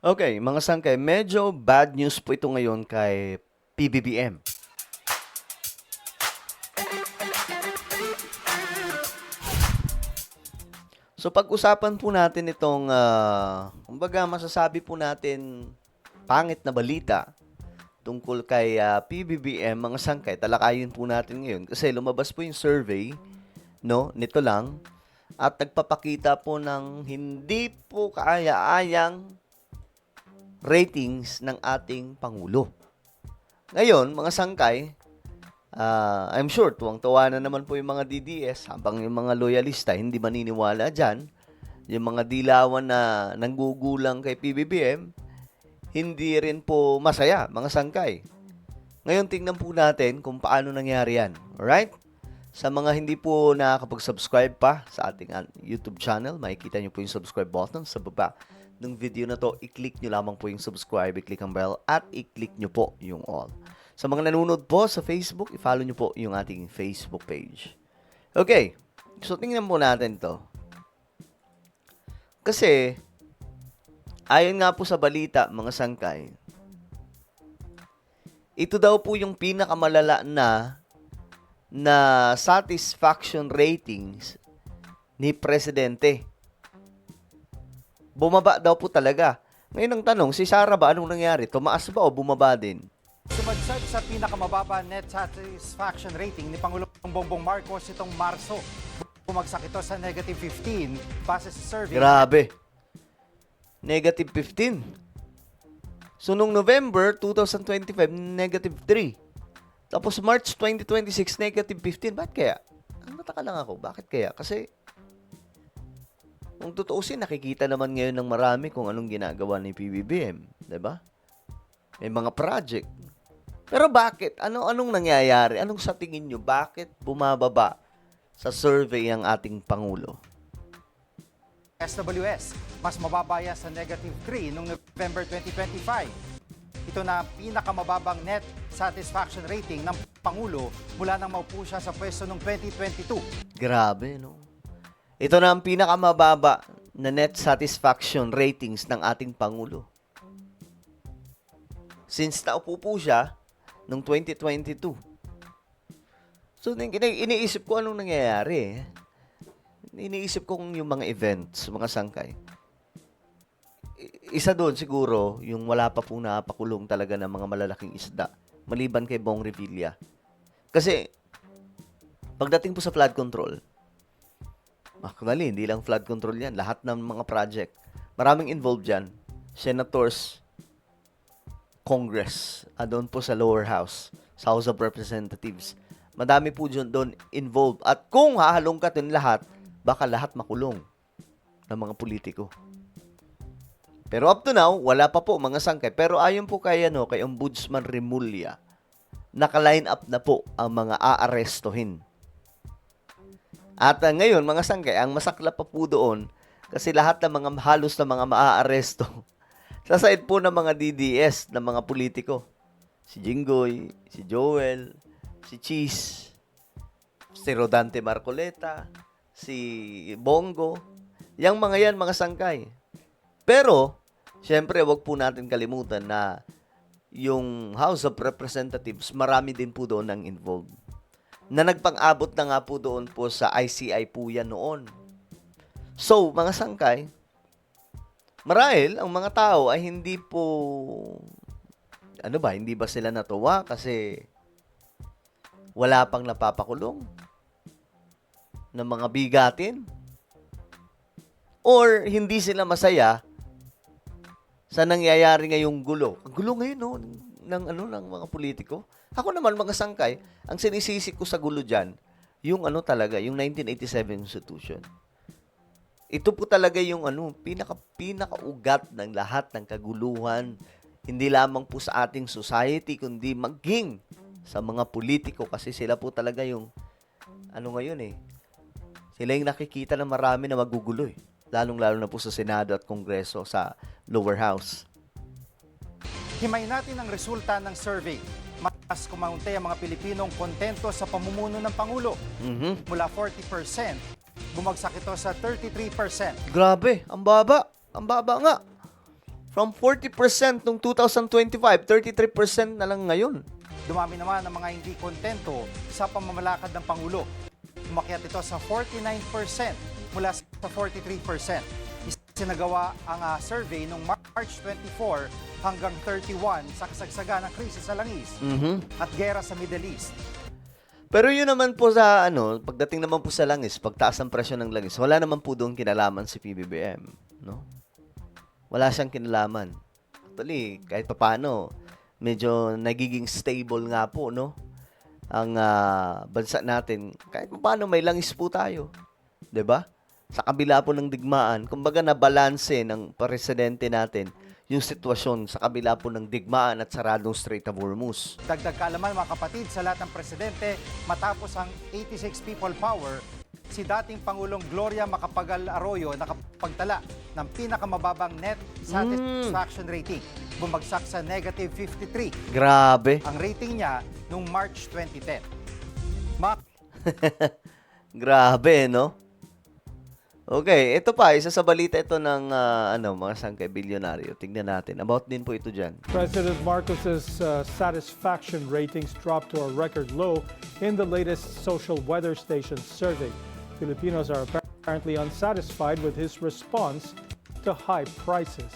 Okay, mga sangkay, medyo bad news po ito ngayon kay PBBM. So pag-usapan po natin itong, kumbaga masasabi po natin pangit na balita tungkol kay PBBM, mga sangkay, talakayin po natin ngayon kasi lumabas po yung survey, no, nito lang at nagpapakita po ng hindi po kaaya-ayang ratings ng ating Pangulo. Ngayon, mga sangkay, I'm sure tuwang-tuwa na naman po yung mga DDS habang yung mga loyalista hindi maniniwala dyan. Yung mga dilawan na nanggugulang kay PBBM, hindi rin po masaya, mga sangkay. Ngayon, tingnan po natin kung paano nangyari yan. Alright? Sa mga hindi po nakakapag-subscribe pa sa ating YouTube channel, makikita nyo po yung subscribe button sa baba ng video na to. I-click nyo lamang po yung subscribe, i-click ang bell, at i-click nyo po yung all. Sa mga nanonood po sa Facebook, i-follow nyo po yung ating Facebook page. Okay, so tingnan po natin to. Kasi, ayon nga po sa balita, mga sangkay, ito daw po yung pinakamalala na satisfaction ratings ni Presidente. Bumaba daw po talaga. Ngayon ang tanong, si Sara ba, anong nangyari? Tumaas ba o bumaba din? Sumadsad sa pinakamababa net satisfaction rating ni Pangulong Bongbong Marcos itong Marso. Bumagsak ito sa negative 15 base sa survey. Grabe. Negative 15. So, nung November 2025, negative 3. Tapos, March 2026, negative 15. Bakit kaya? Nataka lang ako. Bakit kaya? Kasi, kung tutuusin, nakikita naman ngayon ng marami kung anong ginagawa ni PBBM. Diba? May mga project. Pero bakit? Anong nangyayari? Anong sa tingin nyo? Bakit bumababa sa survey ang ating Pangulo? SWS, mas mababaya sa negative 3 noong November 2025. Ito na pinakamababang net satisfaction rating ng Pangulo mula nang maupo siya sa pwesto noong 2022. Grabe, no? Ito na ang pinakamababa na net satisfaction ratings ng ating Pangulo. Since naupo po siya noong 2022. So, iniisip ko anong nangyayari. Iniisip ko kung yung mga events, mga sangkay. Isa doon siguro, yung wala pa po napakulong talaga ng mga malalaking isda. Maliban kay Bong Revilla. Kasi, pagdating po sa flood control, actually, hindi lang flood control yan. Lahat ng mga project. Maraming involved dyan. Senators, Congress, doon po sa lower house, sa House of Representatives. Madami po doon involved. At kung hahalongkatin lahat, baka lahat makulong ng mga politiko. Pero up to now, wala pa po mga sangkay. Pero ayon po kay Ombudsman Remulla, naka-line up na po ang mga aarestuhin. At ngayon, mga sangkay, ang masaklap pa po doon, kasi lahat ng mga halos na mga maaaresto, sa side po ng mga DDS, ng mga politiko. Si Jinggoy, si Joel, si Cheese, si Rodante Marcoleta, si Bongo. Yang mga yan, mga sangkay. Pero, syempre, wag po natin kalimutan na yung House of Representatives, marami din po doon ang involved. Na nagpang-abot na nga po doon po sa ICI po yan noon. So, mga sangkay, marahil, ang mga tao ay hindi po, hindi ba sila natuwa kasi wala pang napapakulong ng mga bigatin? Or hindi sila masaya sa nangyayari ngayong gulo? Ang gulo ngayon, no, ng mga politiko. Ako naman, mga sangkay, ang sinisisi ko sa gulo dyan, yung yung 1987 Constitution. Ito po talaga yung pinaka-ugat ng lahat ng kaguluhan, hindi lamang po sa ating society, kundi maging sa mga politiko kasi sila po talaga yung sila yung nakikita ng marami na magugulo eh. Lalong-lalo na po sa Senado at Kongreso sa lower house. Himay natin ang resulta ng survey. Mas kumaunti ang mga Pilipinong kontento sa pamumuno ng Pangulo. Mula 40%, bumagsak ito sa 33%. Grabe, ang baba. Ang baba nga. From 40% noong 2025, 33% na lang ngayon. Dumami naman ang mga hindi kontento sa pamamalakad ng Pangulo. Umakyat ito sa 49% mula sa 43%. Isinagawa ang survey noong March 24 hanggang 31 sa kasagsagan ng krisis sa langis at gera sa Middle East. Pero yun naman po sa pagdating naman po sa langis, pagtaas ng presyo ng langis, wala naman po doon kinalaman si PBBM, no? Wala siyang kinalaman. Actually, kahit papaano, medyo nagiging stable nga po, no? Ang bansa natin, kahit papaano may langis po tayo. 'Di ba? Sa kabila po ng digmaan, kumbaga na balanse ng presidente natin yung sitwasyon sa kabila po ng digmaan at saradong Strait of Hormuz. Dagdag kaalaman mga kapatid sa lahat ng presidente matapos ang 86 people power, si dating Pangulong Gloria Macapagal Arroyo nakapagtala ng pinakamababang net satisfaction rating. Bumagsak sa negative 53 Grabe. ang rating niya noong March 2010. Grabe, no? Okay, ito pa, isa sa balita ito ng mga sangkay bilyonaryo. Tingnan natin. About din po ito dyan. President Marcos's satisfaction ratings dropped to a record low in the latest social weather station survey. Filipinos are apparently unsatisfied with his response to high prices.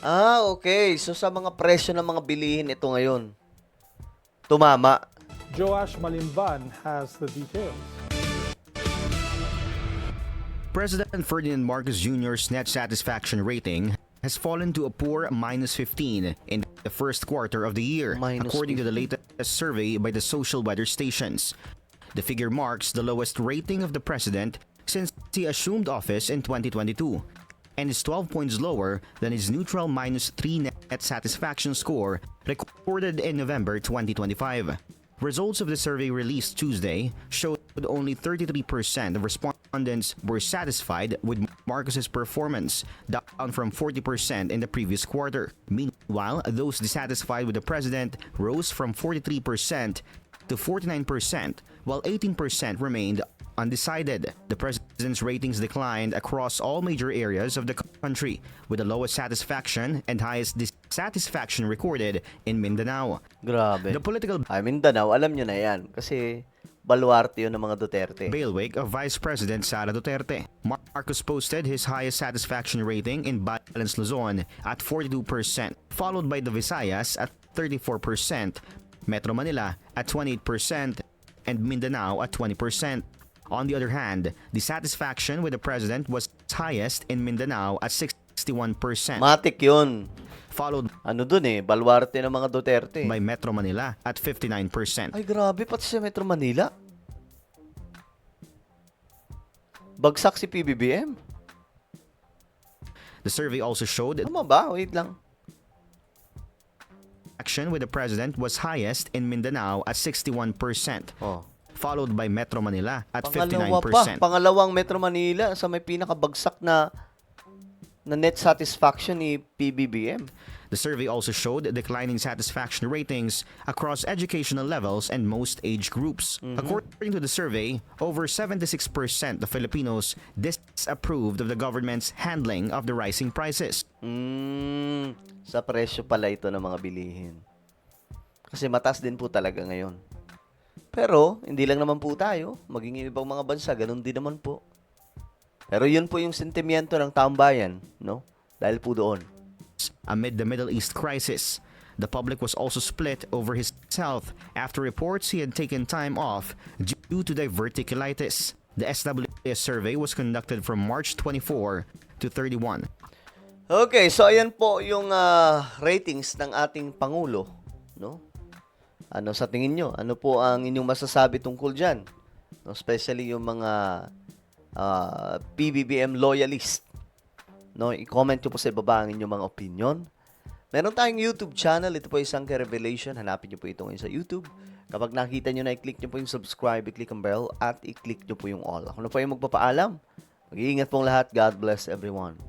Okay. So sa mga presyo ng mga bilihin ito ngayon, tumama. Joash Malimban has the details. President Ferdinand Marcos Jr.'s net satisfaction rating has fallen to a poor -15 in the first quarter of the year, according to the latest survey by the social weather stations. The figure marks the lowest rating of the president since he assumed office in 2022, and is 12 points lower than his neutral -3 net satisfaction score recorded in November 2025. Results of the survey released Tuesday showed only 33% of respondents were satisfied with Marcos's performance, down from 40% in the previous quarter. Meanwhile, those dissatisfied with the president rose from 43% to 49%, while 18% remained undecided. The president's ratings declined across all major areas of the country, with the lowest satisfaction and highest dissatisfaction recorded in Mindanao. Grabe. The political Mindanao, alam nyo na yan. Kasi baluarte yun ng mga Duterte. bailiwick of Vice President Sara Duterte. Marcos posted his highest satisfaction rating in Balanced Luzon at 42%, followed by the Visayas at 34%, Metro Manila at 28%, and Mindanao at 20%. On the other hand, the satisfaction with the president was highest in Mindanao at 61%, Matik yun. followed Baluarte ng mga Duterte. by Metro Manila at 59%. Ay, grabe. Pati sa Metro Manila. Bagsak si PBBM. The survey also showed Tama ba? Wait lang. action with the president was highest in Mindanao at 61%, Oh. followed by Metro Manila at Pangalawa 59%. pa. Pangalawang Metro Manila sa may pinakabagsak na net satisfaction ni PBBM. The survey also showed declining satisfaction ratings across educational levels and most age groups. According to the survey, over 76% of Filipinos disapproved of the government's handling of the rising prices. Sa presyo pala ito ng mga bilihin. Kasi mataas din po talaga ngayon. Pero, hindi lang naman po tayo. Maging yung ibang mga bansa, ganun din naman po. Pero yun po yung sentimiento ng taong bayan, no? Dahil po doon. Amid the Middle East crisis, the public was also split over his health after reports he had taken time off due to diverticulitis. The SWS survey was conducted from March 24 to 31. Okay, so ayan po yung ratings ng ating Pangulo, no? Ano sa tingin nyo? Ano po ang inyong masasabi tungkol dyan? No, especially yung mga PBBM loyalist. No, i-comment nyo po sa ibaba ang inyong mga opinion. Meron tayong YouTube channel. Ito po isang Revelation. Hanapin nyo po ito ngayon sa YouTube. Kapag nakita nyo na, i-click nyo po yung subscribe, i-click ang bell, at i-click nyo po yung all. Ako na po yung magpapaalam. Mag-iingat pong lahat. God bless everyone.